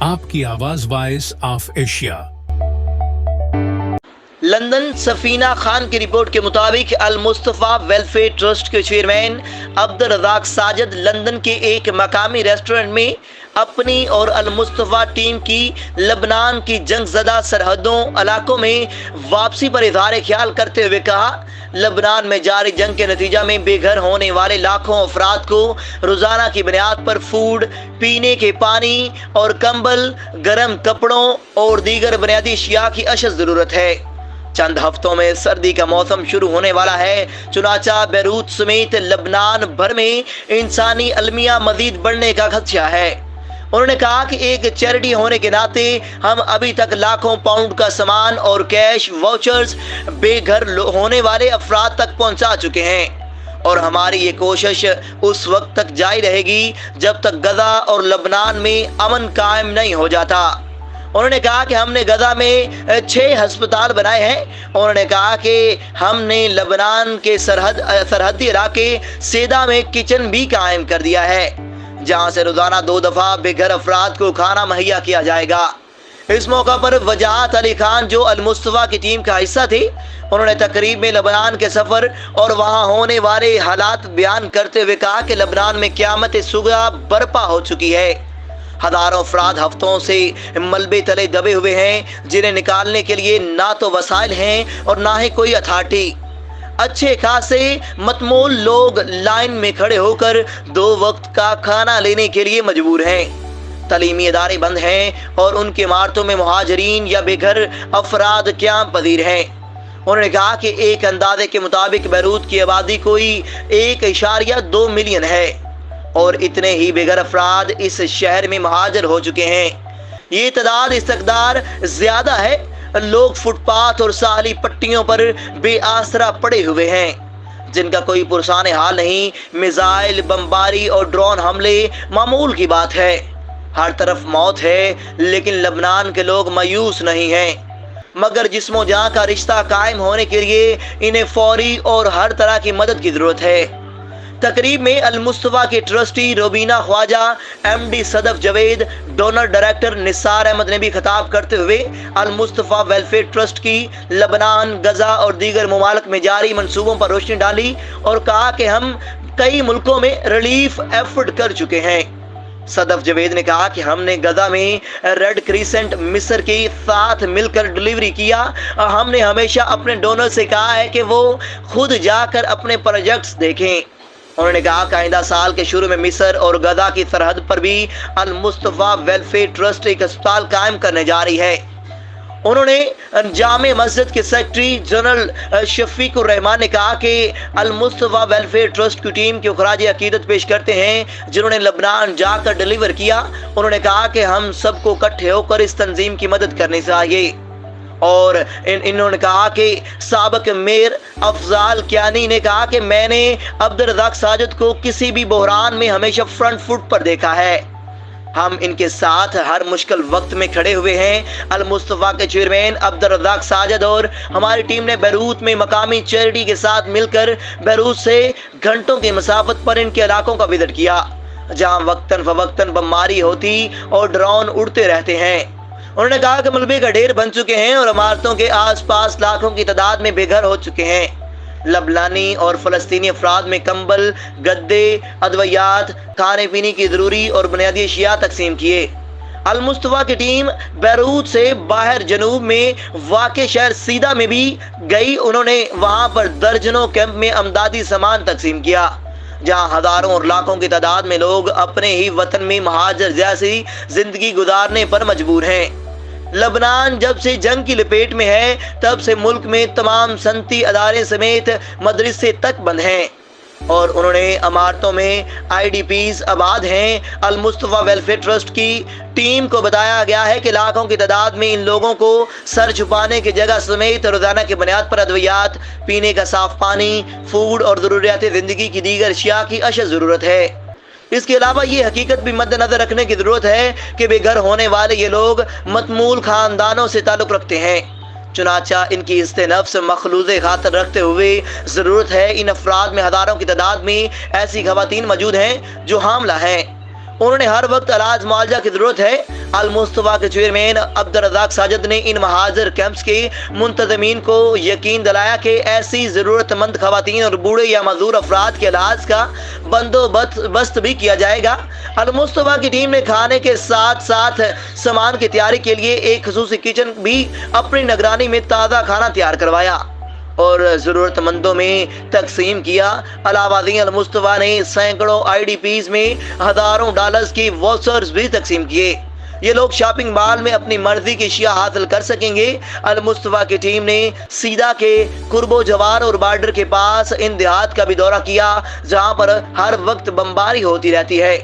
आपकी आवाज voice of Asia. London Safina Khan की रिपोर्ट के मुताबिक अल मुस्तफा वेलफेयर ट्रस्ट के चेयरमैन अब्दुल रज़ाक साजिद लंदन के एक मकामी रेस्टोरेंट में अपनी और अल मुस्तफा टीम की लबनान की जंगज़दा सरहदों इलाकों में वापसी पर इज़हार ख्याल करते हुए कहा, लबनान में जारी जंग के नतीजा में बेघर होने वाले लाखों अफराद को रोज़ाना की बुनियाद पर फूड, पीने के पानी और कंबल, गर्म कपड़ों और दीगर बुनियादी अशिया की अशद ज़रूरत है। चंद हफ्तों में सर्दी का मौसम शुरू होने वाला है, चुनाचा बैरूत समेत लबनान भर में इंसानी अलमिया मजीद बढ़ने का खदशा है। उन्होंने कहा कि एक चैरिटी होने के नाते हम अभी तक लाखों पाउंड का सामान और कैश वाउचर्स बेघर होने वाले अफराद तक पहुंचा चुके हैं और हमारी ये कोशिश उस वक्त तक जारी रहेगी जब तक गजा और लबनान में अमन कायम नहीं हो जाता। उन्होंने कहा कि हमने गजा में 6 अस्पताल बनाए हैं। उन्होंने कहा कि हमने लबनान के सरहदी इलाके सेदा में किचन भी कायम कर दिया है, जहां से रोजाना 2 दफा बेघर अफराद को खाना मुहैया किया जाएगा। इस मौका पर वजाहत अली खान, जो अल मुस्तफा की टीम का हिस्सा थे, उन्होंने तकरीब में लबनान के सफर और वहां होने वाले हालात बयान करते हुए कहा कि लबनान में क़यामत सुगरा बर्पा हो चुकी है। हजारों अफराद हफ्तों से मलबे तले दबे हुए हैं, जिन्हें निकालने के लिए ना तो वसाइल हैं और ना ही कोई अथॉरिटी। अच्छे खासे मतमोल लोग लाइन में खड़े होकर 2 वक्त का खाना लेने के लिए मजबूर हैं। तालीमी इदारे बंद हैं और उनकी इमारतों में मुहाजिरीन या बेघर अफराद क़याम पजीर हैं। उन्होंने कहा कि एक अंदाजे के मुताबिक बैरूत की आबादी कोई 1.2 मिलियन है और इतने ही बेघर अफराद इस शहर में मुहाजिर हो चुके हैं। ये तादाद इस्तकदार ज्यादा है। लोग फुटपाथ और साहली पट्टियों पर बेआसरा पड़े हुए हैं, जिनका कोई पुरसाने हाल नहीं। मिसाइल, बमबारी और ड्रोन हमले मामूल की बात है। हर तरफ मौत है, लेकिन लबनान के लोग मायूस नहीं हैं, मगर जिस्मो जान का रिश्ता कायम होने के लिए इन्हें फौरी और हर तरह की मदद की जरूरत है। तकरीब में अल मुस्तफा के trustee Robina Khawaja, MD Sadaf Javed, donor director Nisar Ahmed ने भी खिताब करते हुए अल मुस्तफा वेलफेयर ट्रस्ट की लबनान, गजा और दीगर मुमालिक में जारी मंसूबों पर रोशनी डाली और कहा कि हम कई मुल्कों में रिलीफ एफर्ट कर चुके हैं। सदफ जवेद ने कहा कि हमने गजा में रेड क्रिसेंट मिस्र के साथ मिलकर डिलीवरी किया। हमने हमेशा अपने डोनर से कहा है कि वो खुद जाकर अपने प्रोजेक्ट्स देखें। उन्होंने कहा कि आइंदा साल के शुरू में मिस्र और गजा की सरहद पर भी अल मुस्तफा वेलफेयर ट्रस्ट एक अस्पताल कायम करने जा रही है। उन्होंने जामे मस्जिद के सेक्रेटरी जनरल शफीकुर रहमान ने कहा कि अल मुस्तफा वेलफेयर ट्रस्ट की टीम की खराज अकीदत पेश करते हैं, जिन्होंने लबनान जाकर डिलीवर किया। उन्होंने कहा कि हम सबको इकट्ठे होकर इस तंजीम की मदद करनी चाहिए और इन्होंने कहा कि साबिक मेयर अफजाल कियानी ने कहा कि मैंने अब्दुल रज़ाक साजिद को किसी भी बहरान में हमेशा फ्रंट फुट पर देखा है। हम इनके साथ हर मुश्किल वक्त में खड़े हुए हैं। अल मुस्तफा के चेयरमैन अब्दुल रज़ाक साजिद और हमारी टीम ने बैरूत में मकामी चैरिटी के साथ मिलकर बैरूत से घंटों की मसाफत पर इनके इलाकों का विजिट किया, जहां वक्तन फवक्तन बमबारी होती और ड्रोन उड़ते रहते हैं। उन्होंने कहा कि मलबे का ढेर बन चुके हैं और इमारतों के आसपास लाखों की तादाद में बेघर हो चुके हैं। लबनानी और फलस्तीनी अफराद में कंबल, गद्दे, अदवियात, खाने पीने की जरूरी और बुनियादी अशिया तकसीम किए। अल मुस्तफा की टीम बैरूत से बाहर जनूब में वाक़े शहर सीदा में भी गई। उन्होंने वहां पर दर्जनों कैंप में अमदादी सामान तकसीम किया, जहां हजारों और लाखों की तादाद में लोग अपने ही वतन में महाजर जैसी जिंदगी गुजारने पर मजबूर हैं। लबनान जब से जंग की लपेट में है, तब से मुल्क में तमाम सनती अदारे समेत मदरसे तक बंद हैं और उन्होंने इमारतों में IDPs आबाद हैं। अल मुस्तफा वेलफेयर ट्रस्ट की टीम को बताया गया है कि लाखों की तादाद में इन लोगों को सर छुपाने की जगह समेत रोजाना की बुनियाद पर अद्वियात, पीने का साफ पानी, फूड और ज़रूरियात ज़िंदगी की दीगर अशिया की अशद ज़रूरत है। इसके अलावा ये हकीकत भी मद्देनजर रखने की ज़रूरत है कि बेघर होने वाले ये लोग मतमूल खानदानों से ताल्लुक़ रखते हैं। चुनाचा इनकी इस्ते नफ्स मखलूज़े खातर रखते हुए ज़रूरत है इन अफराद में हज़ारों की तादाद में ऐसी ख़वातीन मौजूद हैं जो हामला हैं। उन्होंने हर वक्त इलाज मुआवजा की ज़रूरत है। अल-मुस्तफा के चेयरमैन अब्दुल रज़ाक साजिद ने इन महाजर कैंप्स के मुंतज़मीन को यकीन दिलाया कि ऐसी ज़रूरतमंद ख़वातीन और बूढ़े या मजदूर अफराद के इलाज का बंदोबस्त भी किया जाएगा। अल-मुस्तफा की टीम ने खाने के साथ साथ सामान की तैयारी के लिए एक ख़ुसूसी किचन भी अपनी निगरानी में ताज़ा खाना तैयार करवाया और ज़रूरतमंदों में तकसीम किया। अलावाज़ीन अल-मुस्तफा ने सैकड़ों IDPs में हज़ारों डॉलर्स की वाउचर्स भी तकसीम किए। ये लोग शॉपिंग मॉल में अपनी मर्जी की अशिया हासिल कर सकेंगे। अल-मुस्तफा की टीम ने सीधा के कुर्बो जवार और बॉर्डर के पास इन देहात का भी दौरा किया जहां पर हर वक्त बमबारी होती रहती है,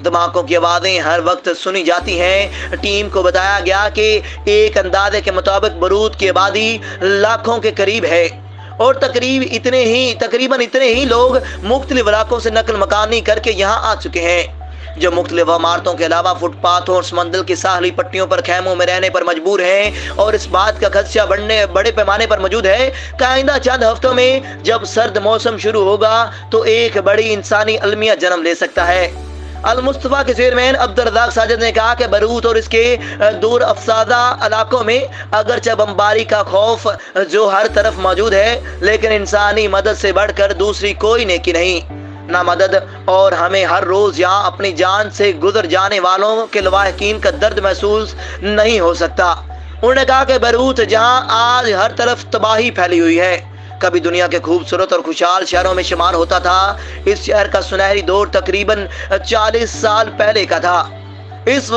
धमाकों की आवाज़ें हर वक्त सुनी जाती हैं। टीम को बताया गया कि एक अंदाजे के मुताबिक बरूद की आबादी लाखों के करीब है और तकरीबन इतने ही लोग मुख्तलिफ इलाकों से नकल मकानी करके यहाँ आ चुके हैं, जो मुख्तलिफ इमारतों के अलावा फुटपाथों और समंदर की साहली पट्टियों पर खैमों में रहने पर मजबूर हैं और इस बात का खदशा बड़े पैमाने पर मौजूद है कि आइंदा चंद हफ्तों में जब सर्द मौसम शुरू होगा तो एक बड़ी इंसानी अलमिया जन्म ले सकता है। अल-मुस्तफा के चेयरमैन अब्दुल रज़ाक साजिद ने कहा कि बरूत और इसके दूर अफसादा इलाकों में अगरचे बमबारी का खौफ जो हर तरफ मौजूद है, लेकिन इंसानी मदद से बढ़कर दूसरी कोई नेकी नहीं ना मदद, और हमें हर रोज यहाँ अपनी जान से गुजर जाने वालों के लवाहिकीन का दर्द महसूस नहीं हो सकता। उन्होंने कहा कि बरूत जहाँ आज हर तरफ तबाही फैली हुई है, कभी दुनिया के खूबसूरत और खुशहाल शहरों में शुमार होता था। इस शहर का सुनहरी दौर तकरीबन 40 साल पहले का था। इस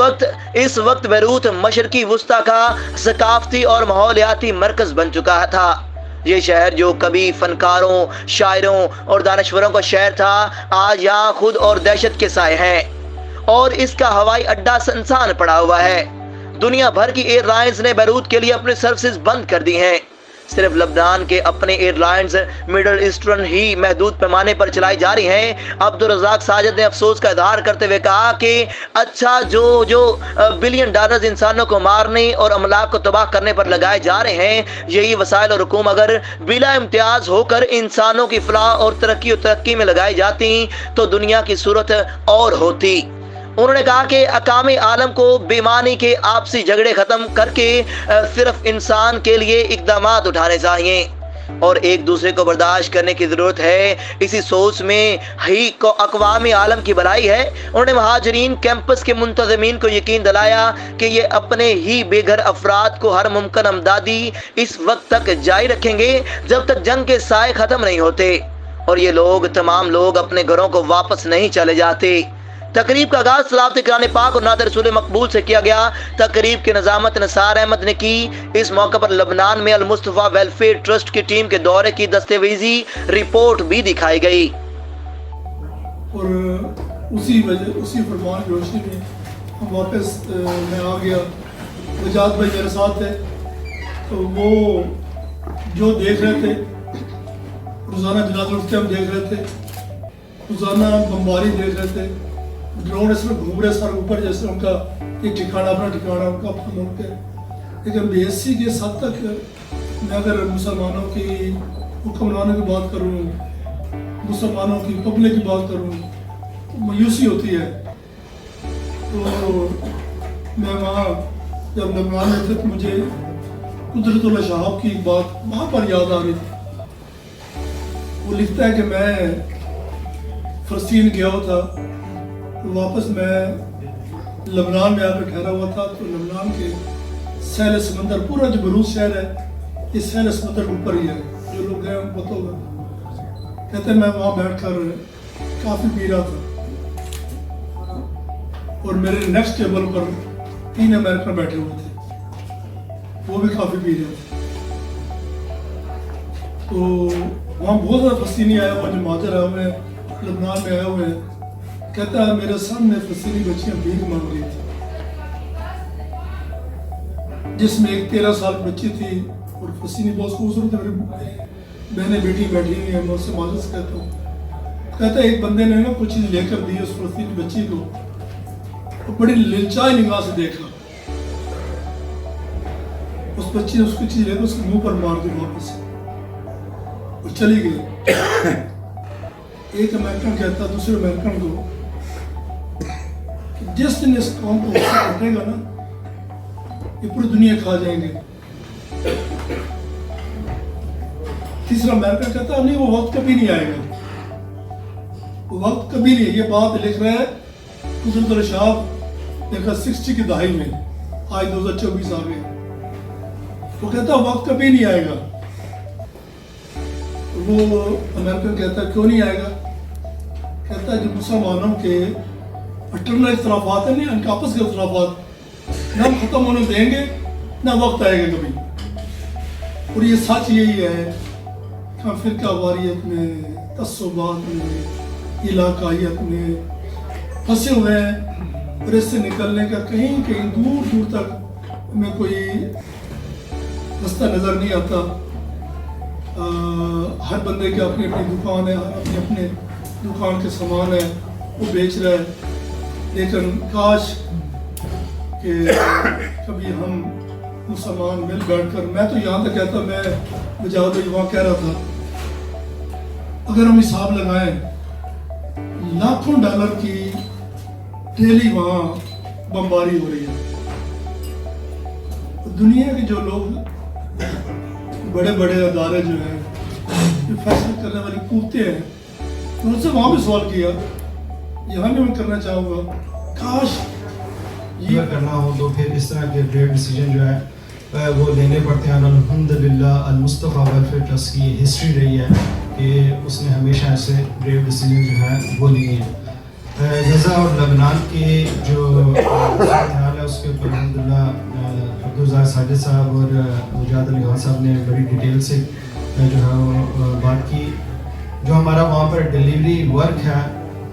वक्त बैरूत मशरकी वुस्ता का सकाफती और माहौलियाती मरकज बन चुका था। ये शहर जो कभी फनकारों, शायरों और दानश्वरों का शहर था, आज यहाँ खुद और दहशत के साए हैं और इसका हवाई अड्डा सुनसान पड़ा हुआ है। दुनिया भर की एयरलाइंस ने बैरूत के लिए अपने सर्विसेज बंद कर दी हैं। सिर्फ लबनान के अपने एयरलाइंस मिडल ईस्टर्न ही महदूद पैमाने पर चलाई जा रही हैं। अब्दुल रज़ाक साजिद ने अफसोस का इजहार करते हुए कहा कि अच्छा जो बिलियन डॉलर्स इंसानों को मारने और अमलाक को तबाह करने पर लगाए जा रहे हैं, यही वसाइल और हुकूम अगर बिला इम्तियाज होकर इंसानों की फलाह और तरक्की में लगाई जाती तो दुनिया की सूरत और होती। उन्होंने कहा कि अकामी आलम को बेमानी के आपसी झगड़े खत्म करके सिर्फ इंसान के लिए इक़दामात उठाने चाहिए और एक दूसरे को बर्दाश्त करने की ज़रूरत है। इसी सोच में ही को अक़वामी आलम की भलाई है। उन्होंने महाजरीन कैंपस के मुंतज़मीन को यकीन दिलाया कि ये अपने ही बेघर अफराद को हर मुमकिन अमदादी इस वक्त तक जारी रखेंगे जब तक जंग के साए ख़त्म नहीं होते और ये तमाम लोग अपने घरों को वापस नहीं चले जाते। तकरीब का आगाज़ सलावत कुरान पाक और नात रसूल मकबूल से किया गया। तकरीब की नज़ामत नसार अहमद ने की। इस मौके पर लबनान में अल-मुस्तफा वेलफेयर ट्रस्ट की टीम के दौरे की दस्तावेजी रिपोर्ट भी दिखाई गई और उसी फरमान की रोशनी में हम वापस मैं आ गया। वजाद भाई मेरे साथ थे, तो वो जो देख रहे थे रोज़ाना जनाज़ा उठते हम देख रहे थे, रोज़ाना बमबारी देख रहे थे, ड्रोन इसमें घूम रहे सर ऊपर, जैसे उनका एक ठिकाना अपना ठिकाना उनका अपना मुल्क है। लेकिन बेसी के हद तक मैं अगर मुसलमानों की हुक्मरानों की बात करूँ, मुसलमानों की पब्लिक की बात करूँ, तो मायूसी होती है। तो मैं वहाँ जब लबनान में थे तो मुझे कुदरतुल्लाह शहाब की एक बात वहाँ पर याद आ रही थी। वो लिखता है कि मैं फ़लस्तीन गया हुआ था, तो वापस मैं लबनान में आकर ठहरा हुआ था। तो लबनान के सहल समंदर, पूरा जो बरूत शहर है ये सहल समंदर ऊपर ही है, जो लोग गए उनको पता होगा। कहते हैं मैं वहाँ बैठकर काफ़ी पी रहा था और मेरे नेक्स्ट टेबल पर 3 अमेरिकन बैठे हुए थे, वो भी काफ़ी पी रहे थे। तो वहाँ बहुत ज़्यादा फ़लस्तीनी आया हुआ, जो माजर आए हुए हैं, लबनान में आए हुए हैं। कहता है मेरे सामने फ़लस्तीनी बच्चियाँ भीख मांग रही थी, जिसमें एक 13 साल की बच्ची थी और फ़लस्तीनी बहुत खूबसूरत है। मेरी बहनें बेटी बैठी हुई है, मैं उससे माजूस कहता हूँ। कहता है एक बंदे ने ना कुछ चीज़ लेकर दी उस फ़लस्तीनी बच्ची को, तो बड़ी लिलचाई निगाह से देखा। उस बच्ची ने उसकी चीज़ लेकर उसके मुंह पर मार दी वापस और चली गई। एक अमेरिकन कहता दूसरे अमेरिकन को, जिस दिन इस कौम को गुस्सा कटेगा ना, ये पूरी दुनिया खा जाएंगे। तीसरा अमेरिका कहता है नहीं, वो वक्त कभी नहीं आएगा, वो वक्त कभी नहीं। ये बात लिख रहा है कुदरत रशाद देखा 60 की दहाई में, आज 2024 आ गए। वो कहता है वक्त कभी नहीं आएगा। वो अमेरिका कहता है क्यों नहीं आएगा? कहता है जो मुसलमानों के अटरनल इख्तलाफात है, नहीं उनके आपस के इख्तलाफात ना हम ख़त्म होने देंगे ना वक्त आएगा कभी। और ये सच यही है कि हम फिरका वारियत में, तस्सुबात में, इलाकायत में फंसे हुए हैं और इससे निकलने का कहीं कहीं दूर दूर तक हमें कोई रास्ता नज़र नहीं आता। हर बंदे की अपनी अपनी दुकान है, अपने अपने दुकान के सामान है वो बेच रहा है। लेकिन काश कि कभी हम मुसलमान मिल बैठ कर, मैं तो यहाँ तक कहता, मैं बजाज वहाँ कह रहा था, अगर हम हिसाब लगाएं लाखों डॉलर की डेली वहाँ बमबारी हो रही है। दुनिया के जो लोग बड़े बड़े अदारे जो हैं, जो फैसला करने वाली कुत्ते हैं, तो उनसे वहाँ भी सवाल किया, यहाँ भी मैं करना चाहूँगा, काश ये करना हो तो फिर इस तरह के ग्रेट डिसीजन जो है वो लेने पड़ते हैं। अल्हम्दुलिल्लाह अल-मुस्तफ़ा वेलफेयर ट्रस्ट की हिस्ट्री रही है कि उसने हमेशा ऐसे ग्रेट डिसीजन जो है वो लिए हैं। गज़ा और लबनान के जो हाल है उसके ऊपर अल्हम्दुलिल्लाह अब्दुल साजिद साहब और मुजाहिद अली खान साहब ने बड़ी डिटेल से जो है वो बात की। जो हमारा वहाँ पर डिलीवरी वर्क है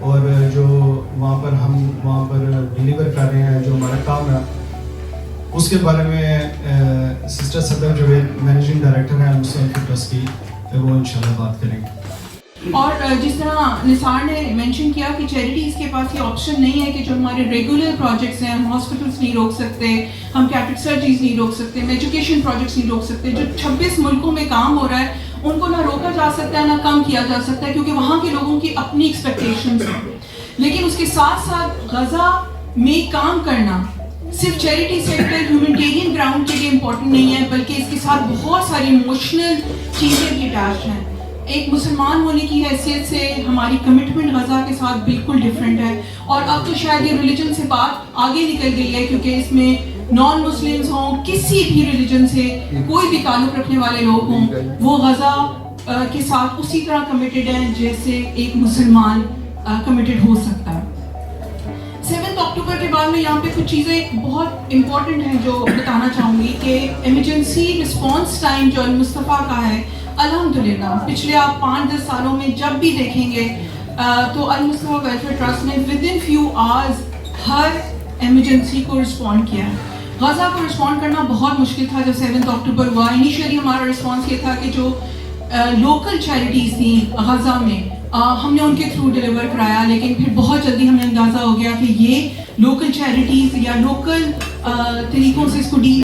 और जो वहाँ पर हम वहाँ पर डिलीवर कर रहे हैं, जो हमारा काम है, उसके बारे में सिस्टर सदर जो है मैनेजिंग डायरेक्टर है मुस्लिम ट्रस्ट की, वो इंशाल्लाह बात करेंगे। और जिस तरह निसार ने मेंशन किया कि चैरिटीज़ के पास ये ऑप्शन नहीं है कि जो हमारे रेगुलर प्रोजेक्ट्स हैं, हम हॉस्पिटल्स नहीं रोक सकते, हम कैपिटल सर्जरीज नहीं रोक सकते, हम एजुकेशन प्रोजेक्ट्स नहीं रोक सकते। जो 26 मुल्कों में काम हो रहा है उनको ना रोका जा सकता है ना कम किया जा सकता है, क्योंकि वहाँ के लोगों की अपनी एक्सपेक्टेशंस हैं। लेकिन उसके साथ साथ गज़ा में काम करना सिर्फ चैरिटी सेक्टर ह्यूमैनिटेरियन ग्राउंड के लिए इम्पोर्टेंट नहीं है, बल्कि इसके साथ बहुत सारी इमोशनल चीज़ें भी अटैच हैं। एक मुसलमान होने की हैसियत से हमारी कमिटमेंट गज़ा के साथ बिल्कुल डिफरेंट है। और अब तो शायद ये रिलीजन से बात आगे निकल गई है, क्योंकि इसमें नॉन मुस्लिम्स हों, किसी भी रिलीजन से कोई भी ताल्लुक़ रखने वाले लोग हों, वो गज़ा के साथ उसी तरह कमिटेड हैं जैसे एक मुसलमान कमिटेड हो सकता है। 7 अक्टूबर के बाद में यहाँ पे कुछ चीज़ें बहुत इम्पॉर्टेंट हैं जो बताना चाहूँगी कि इमरजेंसी रिस्पॉन्स टाइम जो अल-मुस्तफ़ा का है, अल्हम्दुलिल्लाह पिछले आप 5-10 सालों में जब भी देखेंगे तो अल-मुस्तफ़ा वेलफेयर ट्रस्ट ने with in few hours her emergency को रिस्पॉन्ड किया है। गज़ा को रिस्पॉन्ड करना बहुत मुश्किल था जब 7 अक्टूबर हुआ। इनिशियली हमारा रिस्पॉन्स ये था कि जो लोकल चैरिटीज़ थी गज़ा में हमने उनके थ्रू डिलीवर कराया, लेकिन फिर बहुत जल्दी हमें अंदाज़ा हो गया कि ये लोकल चैरिटीज़ या लोकल तरीक़ों से इसको डील